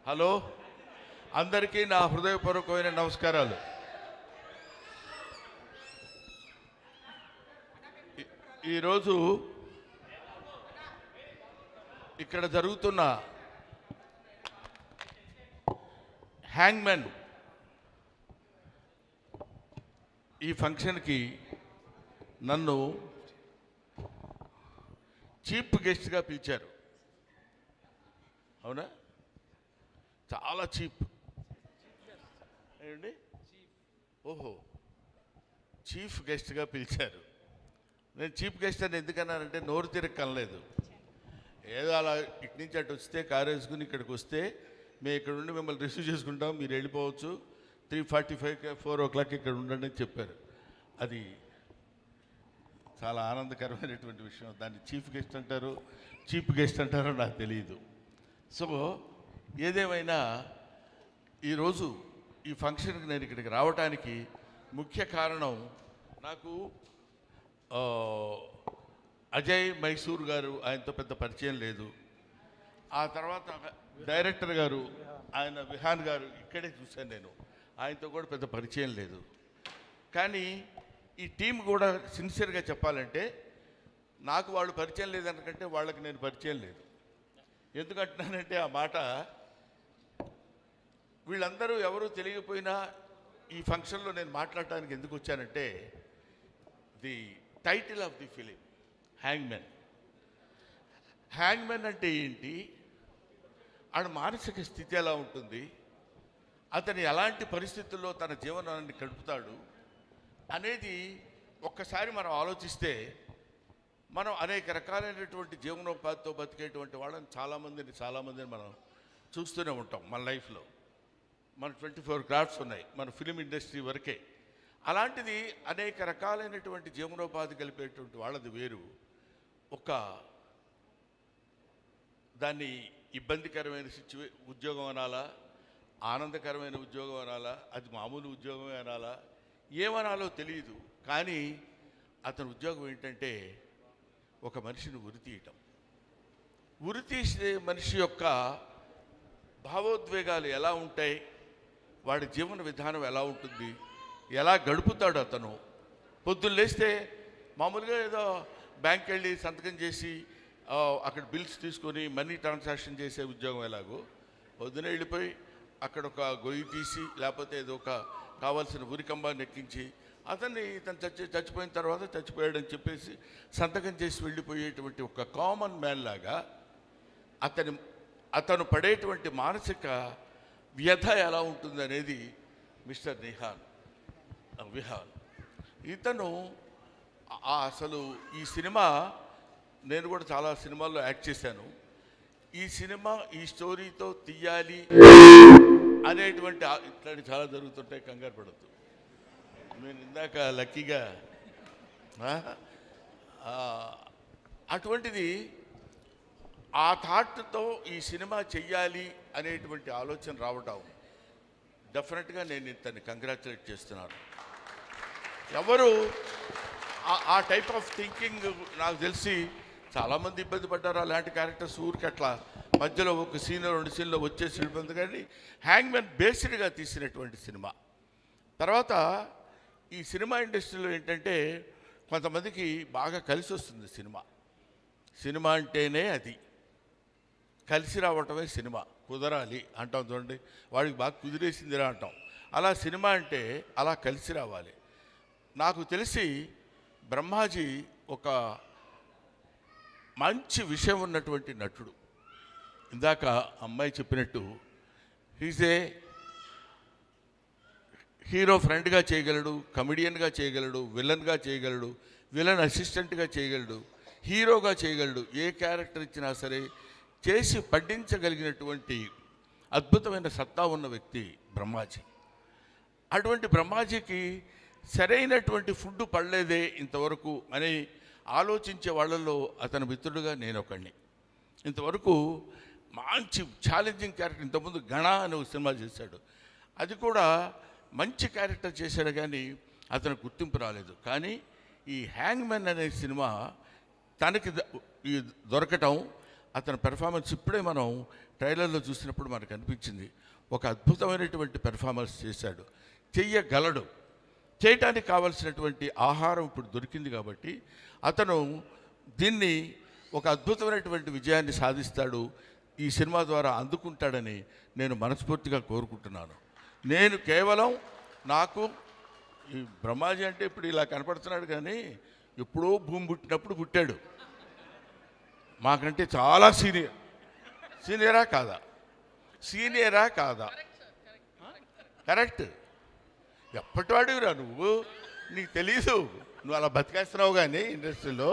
Hello, అందరికీ నా హృదయపూర్వకమైన నమస్కారాలు. ఈరోజు ఇక్కడ జరుగుతున్న హ్యాంగ్మెన్ ఈ ఫంక్షన్కి నన్ను చీఫ్ గెస్ట్గా పిలిచారు. అవునా? చాలా చీప్ ఏంటి? ఓహో, చీఫ్ గెస్ట్గా పిలిచారు. నేను చీఫ్ గెస్ట్ అని ఎందుకన్నానంటే నోరు తిరగలేదు. ఏదో అలా ఇటు నుంచి అటు వస్తే కారు వేసుకుని ఇక్కడికి వస్తే మేము ఇక్కడ ఉండి మిమ్మల్ని రిసీవ్ చేసుకుంటాం, మీరు వెళ్ళిపోవచ్చు, 3:45 4 o'clock ఇక్కడ ఉండండి అని చెప్పారు. అది చాలా ఆనందకరమైనటువంటి విషయం. దాన్ని చీఫ్ గెస్ట్ అంటారో నాకు తెలియదు. సో ఏదేమైనా ఈరోజు ఈ ఫంక్షన్కి నేను ఇక్కడికి రావడానికి ముఖ్య కారణం, నాకు అజయ్ మైసూర్ గారు, ఆయనతో పెద్ద పరిచయం లేదు. ఆ తర్వాత డైరెక్టర్ గారు, ఆయన విహాన్ గారు, ఇక్కడే చూశాను నేను, ఆయనతో కూడా పెద్ద పరిచయం లేదు. కానీ ఈ టీం కూడా సిన్సియర్గా చెప్పాలంటే నాకు వాళ్ళు పరిచయం లేదనుకంటే వాళ్ళకి నేను పరిచయం లేదు. ఎందుకంటున్నానంటే ఆ మాట, వీళ్ళందరూ ఎవరూ తెలియకపోయినా ఈ ఫంక్షన్లో నేను మాట్లాడటానికి ఎందుకు వచ్చానంటే, the title of the film Hangman. Hangman అంటే ఏంటి, ఆడ మానసిక స్థితి ఎలా ఉంటుంది, అతను ఎలాంటి పరిస్థితుల్లో తన జీవనాన్ని గడుపుతాడు అనేది ఒక్కసారి మనం ఆలోచిస్తే, మనం అనేక రకాలైనటువంటి జీవనోపాధితో బతికేటువంటి వాళ్ళని చాలామందిని మనం చూస్తూనే ఉంటాం మన లైఫ్లో. మన 24 క్రాఫ్ట్స్ ఉన్నాయి మన ఫిలిం ఇండస్ట్రీ వరకే. అలాంటిది అనేక రకాలైనటువంటి జీవనోపాధి కలిపేటువంటి వాళ్ళది వేరు. ఒక దాన్ని ఇబ్బందికరమైన ఉద్యోగం అనాలా, ఆనందకరమైన ఉద్యోగం అనాలా, అది మామూలు ఉద్యోగమే అనాలా, ఏమనాలో తెలియదు. కానీ అతని ఉద్యోగం ఏంటంటే ఒక మనిషిని ఉరితీసే మనిషి యొక్క భావోద్వేగాలు ఎలా ఉంటాయి, వాడి జీవన విధానం ఎలా ఉంటుంది, ఎలా గడుపుతాడు అతను. పొద్దున్న లేస్తే మామూలుగా ఏదో బ్యాంక్ వెళ్ళి సంతకం చేసి అక్కడ బిల్స్ తీసుకొని మనీ ట్రాన్సాక్షన్ చేసే ఉద్యోగం ఎలాగో, పొద్దున వెళ్ళిపోయి అక్కడ ఒక గొయ్యి తీసి లేకపోతే ఏదో ఒక కావాల్సిన ఉరికంబాన్ని ఎక్కించి ఇతను చచ్చిపోయిన తర్వాత చచ్చిపోయాడని చెప్పేసి సంతకం చేసి వెళ్ళిపోయేటువంటి ఒక కామన్ మ్యాన్ లాగా అతను పడేటువంటి మానసిక వ్యధ ఎలా ఉంటుంది అనేది మిస్టర్ విహాన్. ఇతను అసలు ఈ సినిమా, నేను కూడా చాలా సినిమాల్లో యాక్ట్ చేశాను. ఈ సినిమా ఈ స్టోరీతో తీయాలి అనేటువంటి ఇట్లాంటి చాలా జరుగుతుంటాయి, కంగారు పడద్దు. నేను ఇందాక లక్కీగా అటువంటిది ఆ థాట్తో ఈ సినిమా చెయ్యాలి అనేటువంటి ఆలోచన రావటం డెఫినెట్గా నేను ఇతన్ని కంగ్రాచులేట్ చేస్తున్నాను. ఎవరు ఆ టైప్ ఆఫ్ థింకింగ్ నాకు తెలిసి చాలామంది ఇబ్బంది పడ్డారు. అలాంటి క్యారెక్టర్స్ ఊరికి అట్లా మధ్యలో ఒక సీన్ 2 సీన్లో వచ్చేసి వెళ్ళిపోయింది. కానీ హ్యాంగ్మెన్ బేస్డ్గా తీసినటువంటి సినిమా. తర్వాత ఈ సినిమా ఇండస్ట్రీలో ఏంటంటే కొంతమందికి బాగా కలిసి వస్తుంది సినిమా అంటేనే అది కలిసి రావటమే సినిమా. కుదరాలి అంటాం చూడండి, వాడికి బాగా కుదిరేసిందిరా అంటాం. అలా సినిమా అంటే అలా కలిసి రావాలి. నాకు తెలిసి బ్రహ్మాజీ ఒక మంచి విషయం ఉన్నటువంటి నటుడు. ఇందాక అమ్మాయి చెప్పినట్టు హీజ్ ఏ హీరో ఫ్రెండ్గా చేయగలడు, కమెడియన్గా చేయగలడు, విలన్గా చేయగలడు, విలన్ అసిస్టెంట్గా చేయగలడు, హీరోగా చేయగలడు. ఏ క్యారెక్టర్ ఇచ్చినా సరే చేసి పడ్డించగలిగినటువంటి అద్భుతమైన సత్తా ఉన్న వ్యక్తి బ్రహ్మాజీ. అటువంటి బ్రహ్మాజీకి సరైనటువంటి ఫుడ్ పడలేదే ఇంతవరకు అని ఆలోచించే వాళ్ళల్లో అతని మిత్రుడుగా నేను ఒకడిని. ఇంతవరకు మంచి ఛాలెంజింగ్ క్యారెక్టర్, ఇంతకుముందు గణ అనే ఒక సినిమా చేశాడు, అది కూడా మంచి క్యారెక్టర్ చేశాడు, కానీ అతను గుర్తింపు రాలేదు. కానీ ఈ హ్యాంగ్మెన్ అనే సినిమా తనకి దొరకటం, అతని పెర్ఫార్మెన్స్ ఇప్పుడే మనం ట్రైలర్లో చూసినప్పుడు మనకు అనిపించింది. ఒక అద్భుతమైనటువంటి పెర్ఫార్మెన్స్ చేశాడు, చెయ్యగలడు. చేయటానికి కావలసినటువంటి ఆహారం ఇప్పుడు దొరికింది కాబట్టి అతను దీన్ని ఒక అద్భుతమైనటువంటి విజయాన్ని సాధిస్తాడు, ఈ సినిమా ద్వారా అందుకుంటాడని నేను మనస్ఫూర్తిగా కోరుకుంటున్నాను. నేను కేవలం నాకు ఈ బ్రహ్మాజీ అంటే ఇప్పుడు ఇలా కనపడుతున్నాడు, కానీ ఎప్పుడో భూమి పుట్టినప్పుడు పుట్టాడు. మాకంటే చాలా సీనియరా కాదా? కరెక్ట్. ఎప్పటివాడివిరా నువ్వు, నీకు తెలీదు, నువ్వు అలా బతికేస్తున్నావు. కానీ ఇండస్ట్రీలో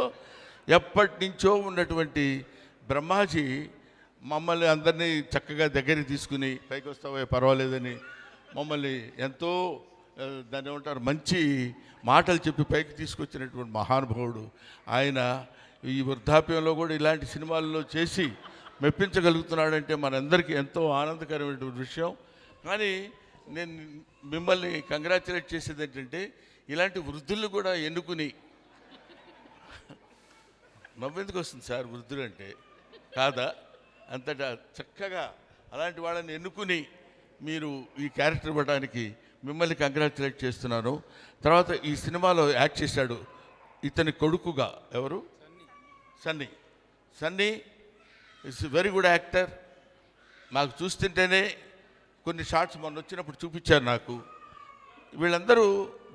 ఎప్పటి నుంచో ఉన్నటువంటి బ్రహ్మాజీ మమ్మల్ని అందరినీ చక్కగా దగ్గరికి తీసుకుని పైకి వస్తావే పర్వాలేదని మమ్మల్ని ఎంతో దాన్ని ఏమంటారు మంచి మాటలు చెప్పి పైకి తీసుకొచ్చినటువంటి మహానుభావుడు ఆయన. ఈ వృద్ధాప్యంలో కూడా ఇలాంటి సినిమాల్లో చేసి మెప్పించగలుగుతున్నాడంటే మనందరికీ ఎంతో ఆనందకరమైనటువంటి విషయం. కానీ నేను మిమ్మల్ని కంగ్రాచులేట్ చేసేది ఏంటంటే ఇలాంటి వృద్ధులను కూడా ఎన్నుకుని, నవ్వెందుకు వస్తుంది సార్ వృద్ధులు అంటే, కాదా, అంతటా చక్కగా అలాంటి వాళ్ళని ఎన్నుకుని మీరు ఈ క్యారెక్టర్ ఇవ్వడానికి మిమ్మల్ని కంగ్రాచులేట్ చేస్తున్నాను. తర్వాత ఈ సినిమాలో యాక్ట్ చేశాడు ఇతని కొడుకుగా ఎవరు, Sunny it's very good actor. నాకు చూస్తుంటేనే కొన్ని షార్ట్స్ మొన్న వచ్చినప్పుడు చూపించారు నాకు. వీళ్ళందరూ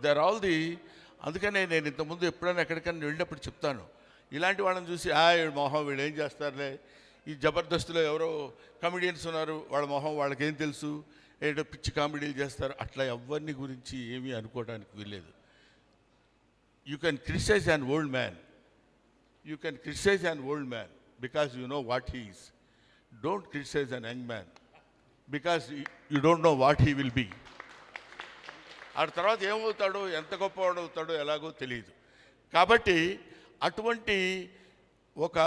దే ఆర్ ఆల్ ది, అందుకనే నేను ఇంతకుముందు ఎప్పుడైనా ఎక్కడికైనా వెళ్ళినప్పుడు చెప్తాను, ఇలాంటి వాళ్ళని చూసి మొహం వీళ్ళు ఏం చేస్తారులే, ఈ జబర్దస్త్లో ఎవరో కామెడియన్స్ ఉన్నారు, వాళ్ళ మొహం వాళ్ళకేం తెలుసు, ఏదో పిచ్చి కామెడీలు చేస్తారు, అట్లా ఎవరిని గురించి ఏమీ అనుకోవడానికి వీల్లేదు. You can criticize an old man because you know what he is. Don't criticize an young man because you don't know what he will be. ఆ తర్వాత ఏమవుతాడో, ఎంత గొప్పవాడు అవుతాడో ఎలాగో తెలియదు. కాబట్టి అటువంటి ఒక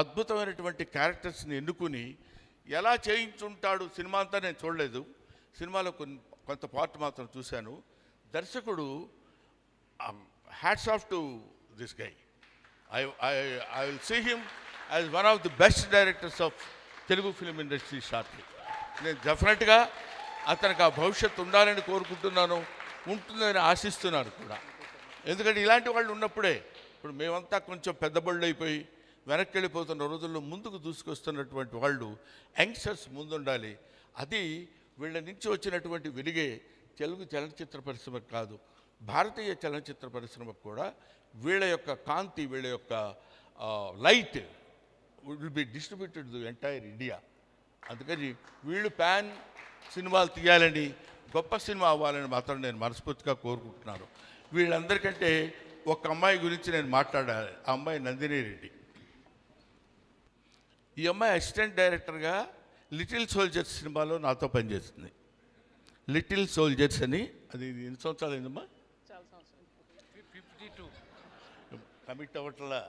అద్భుతమైనటువంటి క్యారెక్టర్స్ని ఎన్నుకుని ఎలా చేయించుంటాడు. సినిమా అంతా నేను చూడలేదు, సినిమాలో కొంత పార్ట్ మాత్రం చూశాను. దర్శకుడు hats off to this guy. I will see him as one of the best directors of Telugu film industry shortly. నేను డెఫినెట్గా అతనికి ఆ భవిష్యత్తు ఉండాలని కోరుకుంటున్నాను, ఉంటుందని ఆశిస్తున్నాను కూడా. ఎందుకంటే ఇలాంటి వాళ్ళు ఉన్నప్పుడే, ఇప్పుడు మేమంతా కొంచెం పెద్ద బళ్ళు అయిపోయి వెనక్కి వెళ్ళిపోతున్న రోజుల్లో ముందుకు దూసుకొస్తున్నటువంటి వాళ్ళు యంగ్స్టర్స్ ముందుండాలి. అది వీళ్ళ నుంచి వచ్చినటువంటి వెలుగే తెలుగు చలనచిత్ర పరిశ్రమకు కాదు, భారతీయ చలనచిత్ర పరిశ్రమకు కూడా వీళ్ళ యొక్క కాంతి, వీళ్ళ యొక్క light will be distributed to entire India. అందుకని వీళ్ళు ప్యాన్ సినిమాలు తీయాలని, గొప్ప సినిమా అవ్వాలని మాత్రం నేను మనస్ఫూర్తిగా కోరుకుంటున్నాను. వీళ్ళందరికంటే ఒక అమ్మాయి గురించి నేను మాట్లాడాలి. ఆ అమ్మాయి నందిని రెడ్డి. ఈ అమ్మాయి అసిస్టెంట్ డైరెక్టర్గా లిటిల్ సోల్జర్స్ సినిమాలో నాతో పనిచేస్తుంది. లిటిల్ సోల్జర్స్ అని, అది ఎన్ని సంవత్సరాలు అయిందమ్మా? కమిట్ అవ్వట్లా.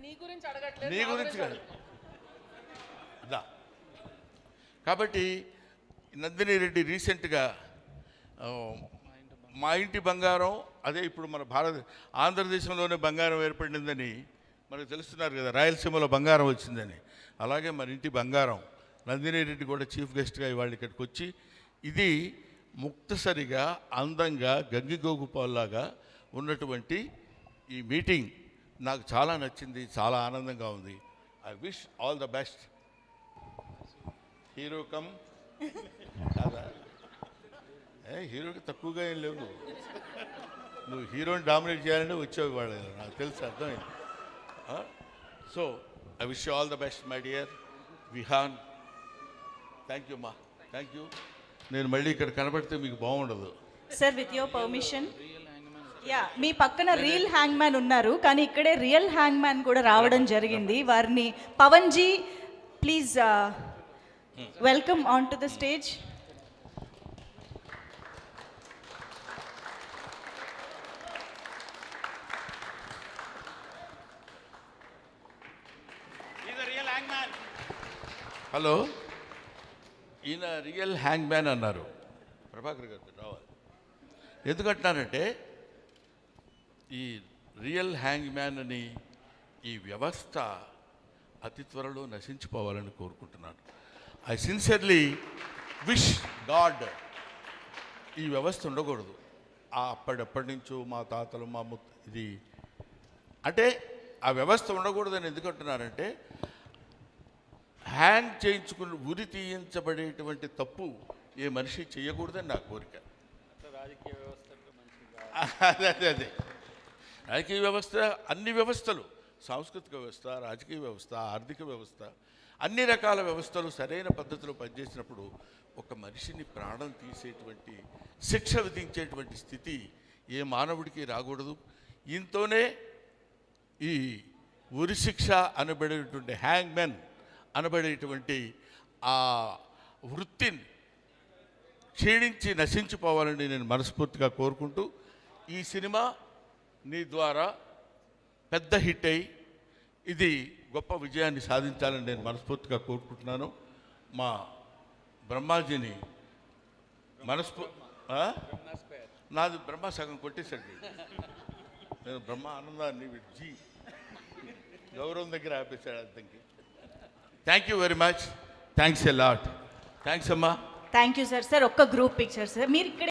నీ గురించి కాదు. కాబట్టి నందిని రెడ్డి రీసెంట్గా మా ఇంటి బంగారం, అదే ఇప్పుడు మన ఆంధ్రదేశంలోనే బంగారం ఏర్పడిందని మనకు తెలుస్తున్నారు కదా, రాయలసీమలో బంగారం వచ్చిందని. అలాగే మన ఇంటి బంగారం నందిని రెడ్డి కూడా చీఫ్ గెస్ట్గా ఇవాళ ఇక్కడికి వచ్చి, ఇది ముక్తసరిగా అందంగా గంగిగోగుపాల్లాగా ఉన్నటువంటి ఈ మీటింగ్ నాకు చాలా నచ్చింది, చాలా ఆనందంగా ఉంది. I wish all the best. Hero come కాదా, హీరోకి తక్కువగా ఏం లేవు, నువ్వు హీరోని డామినేట్ చేయాలంటే వచ్చావు వాళ్ళు, నాకు తెలుసు, అర్థమైంది. So I wish you all the best my dear Vihaan. Thank you మా, థ్యాంక్ యూ. నేను మళ్ళీ ఇక్కడ కనబడితే మీకు బాగుండదు. Sir with your permission, ya, మీ పక్కన రియల్ హ్యాంగ్ మ్యాన్ ఉన్నారు, కానీ ఇక్కడే రియల్ హ్యాంగ్ మ్యాన్ కూడా రావడం జరిగింది. వారిని Pawan ji please welcome on to the stage. Hello, ఈయన రియల్ హ్యాంగ్ మ్యాన్ అన్నారు. ప్రభాకర్ గారు రావాలి. ఎందుకంటున్నారంటే ఈ రియల్ హ్యాంగ్ మ్యాన్ అని ఈ వ్యవస్థ అతి త్వరలో నశించిపోవాలని కోరుకుంటున్నాను. ఐ సిన్సియర్లీ విష్ గాడ్ ఈ వ్యవస్థ ఉండకూడదు. అప్పటి నుంచో మా తాతలు మా ఇది అంటే ఆ వ్యవస్థ ఉండకూడదని ఎందుకంటున్నారంటే హ్యాంగ్ చేయించుకుని ఉరి తీయించబడేటువంటి తప్పు ఏ మనిషి చేయకూడదని నా కోరిక. అదే రాజకీయ వ్యవస్థ, అన్ని వ్యవస్థలు, సాంస్కృతిక వ్యవస్థ, రాజకీయ వ్యవస్థ, ఆర్థిక వ్యవస్థ, అన్ని రకాల వ్యవస్థలు సరైన పద్ధతిలో పనిచేసినప్పుడు ఒక మనిషిని ప్రాణం తీసేటువంటి శిక్ష విధించేటువంటి స్థితి ఏ మానవుడికి రాకూడదు. ఇంతోనే ఈ ఉరి శిక్ష అనబడేటువంటి హ్యాంగ్మెన్ అనబడేటువంటి ఆ వృత్తిని క్షీణించి నశించిపోవాలని నేను మనస్ఫూర్తిగా కోరుకుంటూ, ఈ సినిమా నీ ద్వారా పెద్ద హిట్ అయ్యి ఇది గొప్ప విజయాన్ని సాధించాలని నేను మనస్ఫూర్తిగా కోరుకుంటున్నాను. మా బ్రహ్మాజీని నాది బ్రహ్మ సగం కొట్టేశాడు. నేను బ్రహ్మ ఆనందాన్ని జీ గౌరవం దగ్గర ఆపేశాడు అర్థంకి. Thank you very much. Thanks a lot. Thanks అమ్మా. Thank you sir. సార్ ఒక్క గ్రూప్ పిక్చర్ సార్ మీరు ఇక్కడ